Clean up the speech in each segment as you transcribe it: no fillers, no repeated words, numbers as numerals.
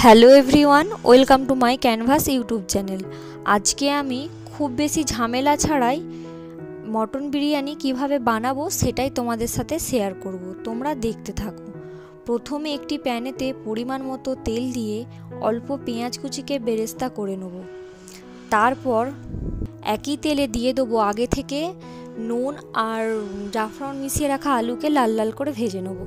Hello everyone, welcome to my canvas YouTube channel. আজকে আমি খুব বেশি ঝামেলা ছাড়াই মটন বিরিয়ানি কিভাবে বানাবো সেটাই তোমাদের সাথে শেয়ার করব। তোমরা দেখতে থাকো। প্রথমে একটি প্যানেতে পরিমাণ মতো তেল দিয়ে অল্প পেঁয়াজ কুচিকে বেরেস্তা করে নেব। তারপর একই তেলে দিয়ে দেবো আগে থেকে নুন আর জাফরান মিশিয়ে রাখা আলুকে লাল লাল করে ভেজে নেব।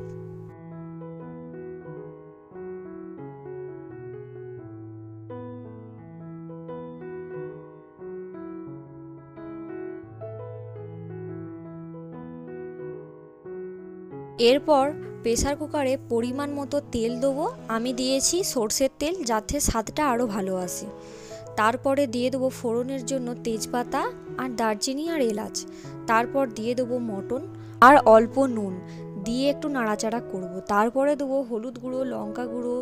এরপর প্রেসার কুকারে পরিমাণ মতো তেল দেবো। আমি দিয়েছি সর্ষের তেল, যাতে স্বাদটা আরও ভালো আসে। তারপরে দিয়ে দেবো ফোড়নের জন্য তেজপাতা আর দারচিনি আর এলাচ। তারপর দিয়ে দেবো মটন আর অল্প নুন দিয়ে একটু নাড়াচাড়া করব। তারপরে দেবো হলুদ গুঁড়ো, লঙ্কা গুঁড়ো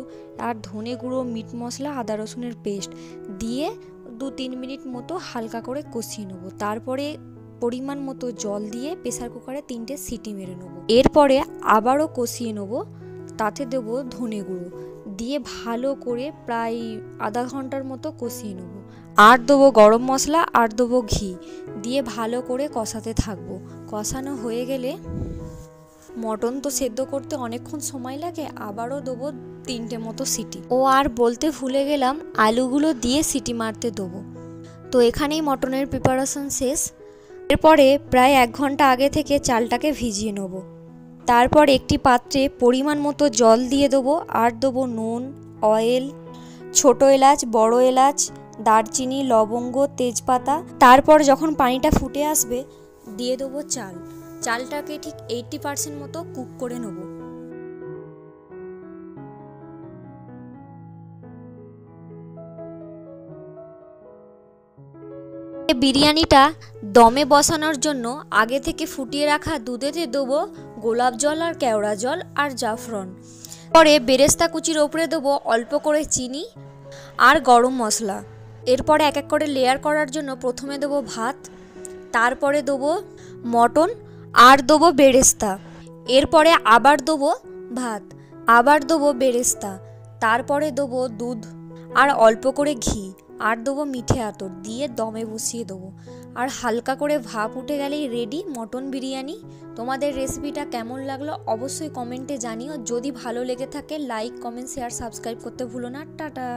আর ধনে গুঁড়ো, মিট মশলা, আদা রসুনের পেস্ট দিয়ে 2-3 মিনিট মতো হালকা করে কষিয়ে নেব। তারপরে পরিমাণ মতো জল দিয়ে প্রেসার কুকারে 3টে সিটি মেরে নেব। এরপরে আবারও কষিয়ে নেব। তাতে দেবো ধনে গুঁড়ো দিয়ে ভালো করে প্রায় আধা ঘন্টার মতো কষিয়ে নেব। আর দেবো গরম মশলা আর দেবো ঘি দিয়ে ভালো করে কষাতে থাকবো। কষানো হয়ে গেলে, মটন তো সেদ্ধ করতে অনেকক্ষণ সময় লাগে, আবারও দেবো 3টে মতো সিটি। আর বলতে ভুলে গেলাম, আলুগুলো দিয়ে সিটি মারতে দেবো। তো এখানেই মটনের প্রিপারেশন শেষ। এরপরে প্রায় 1 ঘন্টা আগে থেকে চালটাকে ভিজিয়ে নেব। তারপর একটি পাত্রে পরিমাণ মতো জল দিয়ে দেবো আর দেবো নুন, অয়েল, ছোটো এলাচ, বড় এলাচ, দারচিনি, লবঙ্গ, তেজপাতা। তারপর যখন পানিটা ফুটে আসবে দিয়ে দেবো চালটাকে ঠিক 80% মতো কুক করে নেব। বিরিয়ানিটা দমে বসানোর জন্য আগে থেকে ফুটিয়ে রাখা দুধেতে দেবো গোলাপ জল আর কেওড়া জল আর জাফরান। পরে বেরেস্তা কুচির ওপরে দেবো অল্প করে চিনি আর গরম মশলা। এরপরে এক এক করে লেয়ার করার জন্য প্রথমে দেবো ভাত, তারপরে দেবো মটন আর দেবো বেরেস্তা। এরপরে আবার দেবো ভাত, আবার দেবো বেরেস্তা, তারপরে দেবো দুধ আর অল্প করে ঘি আর দেবো মিঠে আতর দিয়ে দমে বসিয়ে দেবো। আর হালকা করে ভাপ উঠে গেলেই রেডি মটন বিরিয়ানি। তোমাদের রেসিপিটা কেমন লাগলো অবশ্যই কমেন্টে জানিও। যদি ভালো লেগে থাকে লাইক, কমেন্ট, শেয়ার, সাবস্ক্রাইব করতে ভুলো না। টাটা।